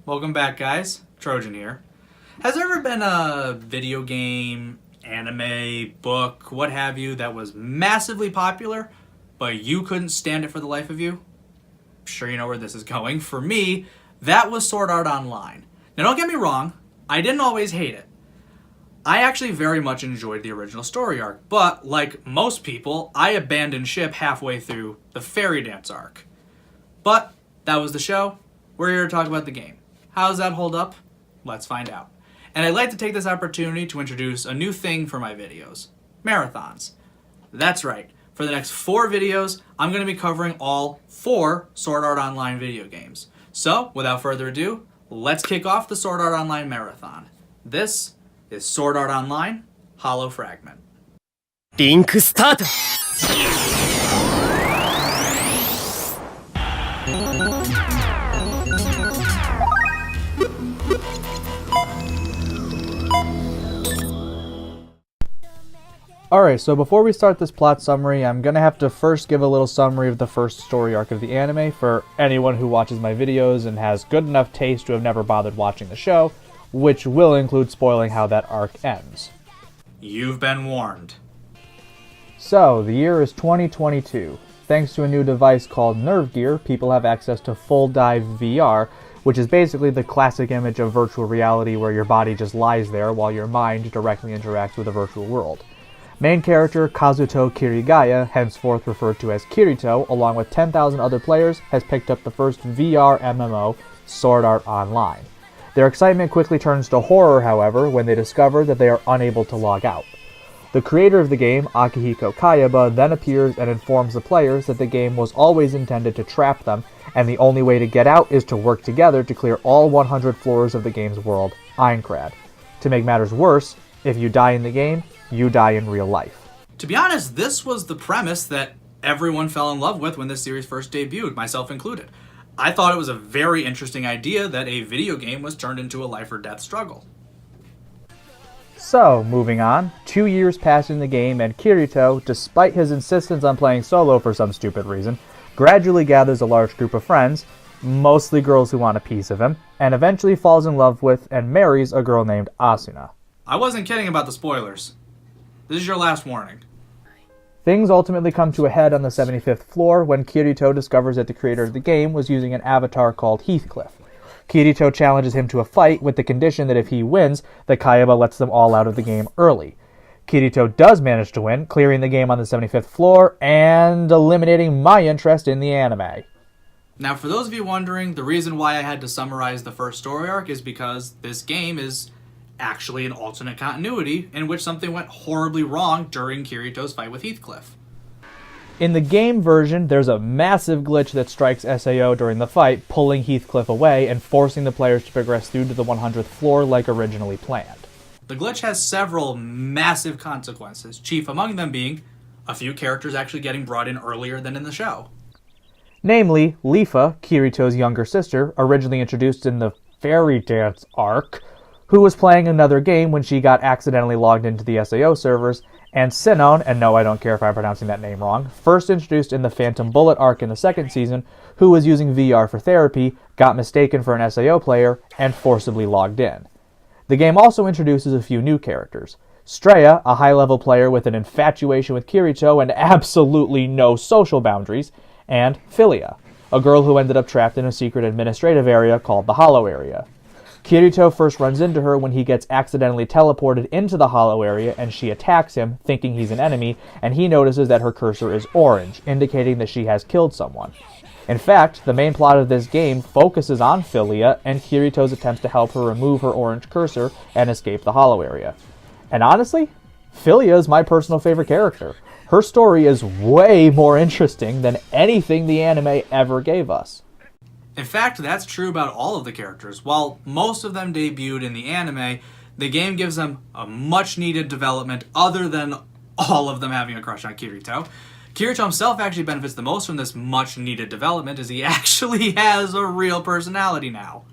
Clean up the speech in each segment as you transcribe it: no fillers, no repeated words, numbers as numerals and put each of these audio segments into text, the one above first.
Welcome back, guys. Trojan here. Has there ever been a video game, anime, book, what have you, that was massively popular, but you couldn't stand it for the life of you? I'm sure you know where this is going. For me, that was Sword Art Online. Now, don't get me wrong, I didn't always hate it. I actually very much enjoyed the original story arc, but like most people, I abandoned ship halfway through the Fairy Dance arc. But that was the show. We're here to talk about the game. How does that hold up? Let's find out. And I'd like to take this opportunity to introduce a new thing for my videos. Marathons. That's right. For the next 4 videos, I'm going to be covering all 4 Sword Art Online video games. So, without further ado, let's kick off the Sword Art Online Marathon. This is Sword Art Online Hollow Fragment. リンクスタート Alright, so before we start this plot summary, I'm gonna have to first give a little summary of the first story arc of the anime for anyone who watches my videos and has good enough taste to have never bothered watching the show, which will include spoiling how that arc ends. You've been warned. So, the year is 2022. Thanks to a new device called Nerve Gear, people have access to full dive VR, which is basically the classic image of virtual reality where your body just lies there while your mind directly interacts with the virtual world. Main character Kazuto Kirigaya, henceforth referred to as Kirito, along with 10,000 other players, has picked up the first VR MMO, Sword Art Online. Their excitement quickly turns to horror, however, when they discover that they are unable to log out. The creator of the game, Akihiko Kayaba, then appears and informs the players that the game was always intended to trap them, and the only way to get out is to work together to clear all 100 floors of the game's world, Aincrad. To make matters worse, if you die in the game, you die in real life. To be honest, this was the premise that everyone fell in love with when this series first debuted, myself included. I thought it was a very interesting idea that a video game was turned into a life or death struggle. So, moving on, 2 years pass in the game and Kirito, despite his insistence on playing solo for some stupid reason, gradually gathers a large group of friends, mostly girls who want a piece of him, and eventually falls in love with and marries a girl named Asuna. I wasn't kidding about the spoilers. This is your last warning. Things ultimately come to a head on the 75th floor when Kirito discovers that the creator of the game was using an avatar called Heathcliff. Kirito challenges him to a fight with the condition that if he wins, that Kayaba lets them all out of the game early. Kirito does manage to win, clearing the game on the 75th floor and eliminating my interest in the anime. Now, for those of you wondering, the reason why I had to summarize the first story arc is because this game is actually an alternate continuity in which something went horribly wrong during Kirito's fight with Heathcliff. In the game version, there's a massive glitch that strikes SAO during the fight, pulling Heathcliff away and forcing the players to progress through to the 100th floor like originally planned. The glitch has several massive consequences, chief among them being a few characters actually getting brought in earlier than in the show. Namely, Lifa, Kirito's younger sister, originally introduced in the Fairy Dance arc, who was playing another game when she got accidentally logged into the SAO servers, and Sinon, and no, I don't care if I'm pronouncing that name wrong, first introduced in the Phantom Bullet arc in the second season, who was using VR for therapy, got mistaken for an SAO player, and forcibly logged in. The game also introduces a few new characters. Streya, a high-level player with an infatuation with Kirito and absolutely no social boundaries, and Philia, a girl who ended up trapped in a secret administrative area called the Hollow Area. Kirito first runs into her when he gets accidentally teleported into the Hollow Area and she attacks him, thinking he's an enemy, and he notices that her cursor is orange, indicating that she has killed someone. In fact, the main plot of this game focuses on Philia and Kirito's attempts to help her remove her orange cursor and escape the Hollow Area. And honestly, Philia is my personal favorite character. Her story is way more interesting than anything the anime ever gave us. In fact, that's true about all of the characters. While most of them debuted in the anime, the game gives them a much-needed development other than all of them having a crush on Kirito. Kirito himself actually benefits the most from this much-needed development as he actually has a real personality now.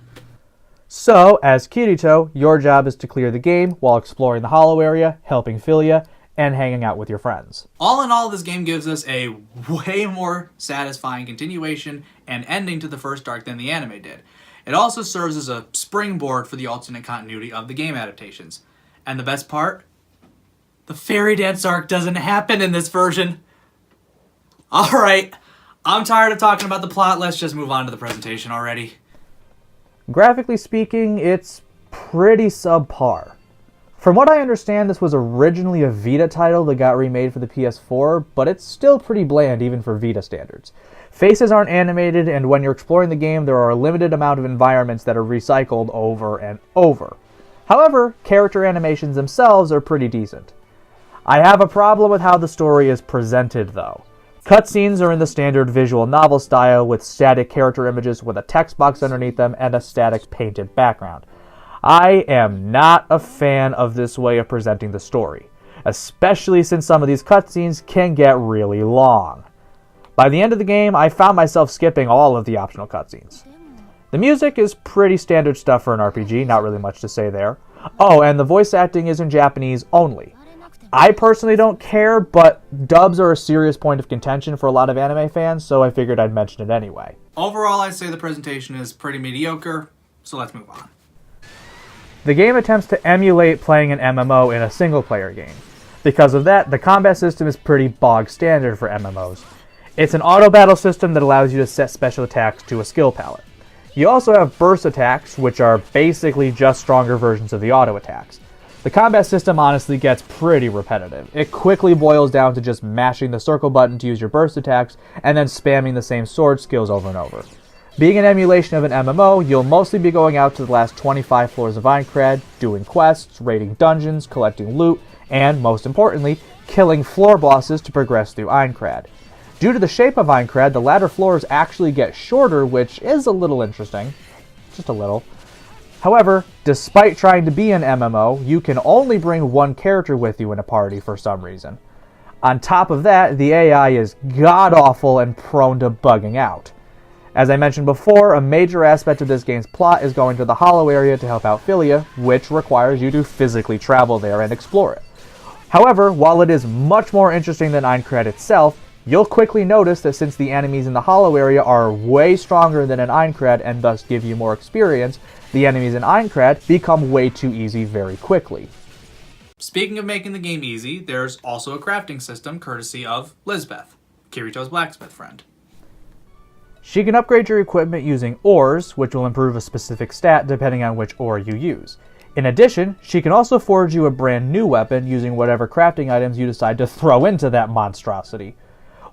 So, as Kirito, your job is to clear the game while exploring the Hollow Area, helping Philia, and hanging out with your friends. All in all, this game gives us a way more satisfying continuation and ending to the first arc than the anime did. It also serves as a springboard for the alternate continuity of the game adaptations. And the best part? The fairy dance arc doesn't happen in this version. Alright, I'm tired of talking about the plot, let's just move on to the presentation already. Graphically speaking, it's pretty subpar. From what I understand, this was originally a Vita title that got remade for the PS4, but it's still pretty bland even for Vita standards. Faces aren't animated, and when you're exploring the game, there are a limited amount of environments that are recycled over and over. However, character animations themselves are pretty decent. I have a problem with how the story is presented, though. Cutscenes are in the standard visual novel style with static character images with a text box underneath them and a static painted background. I am not a fan of this way of presenting the story, especially since some of these cutscenes can get really long. By the end of the game, I found myself skipping all of the optional cutscenes. The music is pretty standard stuff for an RPG, not really much to say there. Oh, and the voice acting is in Japanese only. I personally don't care, but dubs are a serious point of contention for a lot of anime fans, so I figured I'd mention it anyway. Overall, I'd say the presentation is pretty mediocre, so let's move on. The game attempts to emulate playing an MMO in a single-player game. Because of that, the combat system is pretty bog standard for MMOs. It's an auto-battle system that allows you to set special attacks to a skill palette. You also have burst attacks, which are basically just stronger versions of the auto attacks. The combat system honestly gets pretty repetitive. It quickly boils down to just mashing the circle button to use your burst attacks, and then spamming the same sword skills over and over. Being an emulation of an MMO, you'll mostly be going out to the last 25 floors of Aincrad, doing quests, raiding dungeons, collecting loot, and, most importantly, killing floor bosses to progress through Aincrad. Due to the shape of Aincrad, the latter floors actually get shorter, which is a little interesting. Just a little. However, despite trying to be an MMO, you can only bring one character with you in a party for some reason. On top of that, the AI is god-awful and prone to bugging out. As I mentioned before, a major aspect of this game's plot is going to the Hollow area to help out Philia, which requires you to physically travel there and explore it. However, while it is much more interesting than Aincrad itself, you'll quickly notice that since the enemies in the Hollow area are way stronger than in Aincrad and thus give you more experience, the enemies in Aincrad become way too easy very quickly. Speaking of making the game easy, there's also a crafting system courtesy of Lisbeth, Kirito's blacksmith friend. She can upgrade your equipment using ores, which will improve a specific stat depending on which ore you use. In addition, she can also forge you a brand new weapon using whatever crafting items you decide to throw into that monstrosity.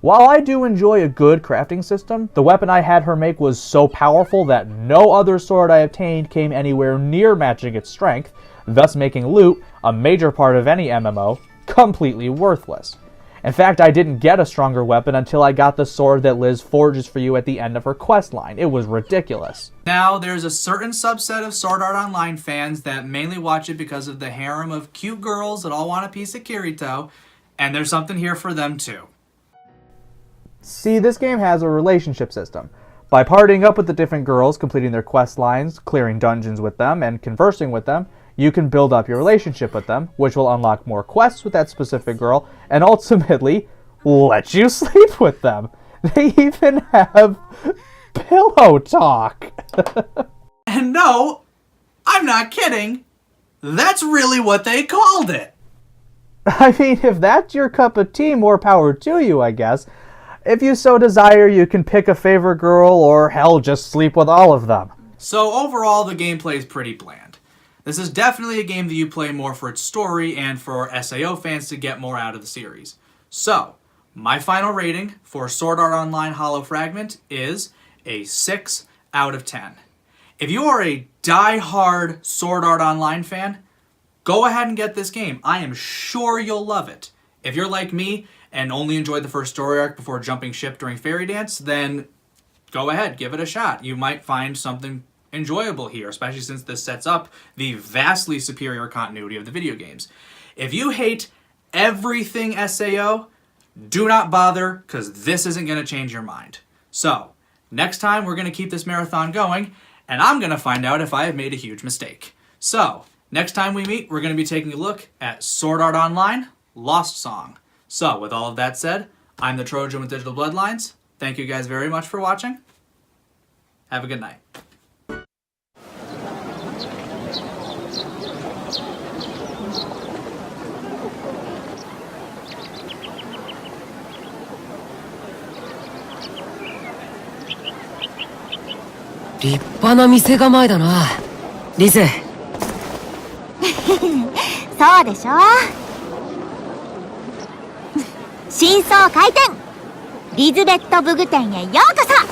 While I do enjoy a good crafting system, the weapon I had her make was so powerful that no other sword I obtained came anywhere near matching its strength, thus making loot, a major part of any MMO, completely worthless. In fact, I didn't get a stronger weapon until I got the sword that Liz forges for you at the end of her quest line. It was ridiculous. Now, there's a certain subset of Sword Art Online fans that mainly watch it because of the harem of cute girls that all want a piece of Kirito, and there's something here for them too. See, this game has a relationship system. By partying up with the different girls, completing their quest lines, clearing dungeons with them, and conversing with them, you can build up your relationship with them, which will unlock more quests with that specific girl, and ultimately, let you sleep with them. They even have pillow talk. And no, I'm not kidding. That's really what they called it. I mean, if that's your cup of tea, more power to you, I guess. If you so desire, you can pick a favorite girl, or hell, just sleep with all of them. So overall, the gameplay is pretty bland. This is definitely a game that you play more for its story and for SAO fans to get more out of the series. So, my final rating for Sword Art Online Hollow Fragment is a 6 out of 10. If you are a die-hard Sword Art Online fan, go ahead and get this game. I am sure you'll love it. If you're like me and only enjoyed the first story arc before jumping ship during Fairy Dance, then go ahead, give it a shot. You might find something enjoyable here, especially since this sets up the vastly superior continuity of the video games. If you hate everything SAO, do not bother, because this isn't going to change your mind. So, next time we're going to keep this marathon going, and I'm going to find out if I have made a huge mistake. So, next time we meet, we're going to be taking a look at Sword Art Online Lost Song. So, with all of that said, I'm the Trojan with Digital Bloodlines. Thank you guys very much for watching. Have a good night. 立派な店構えだな、リズ。そうでしょ。新装開店、リズベット武具店へようこそ。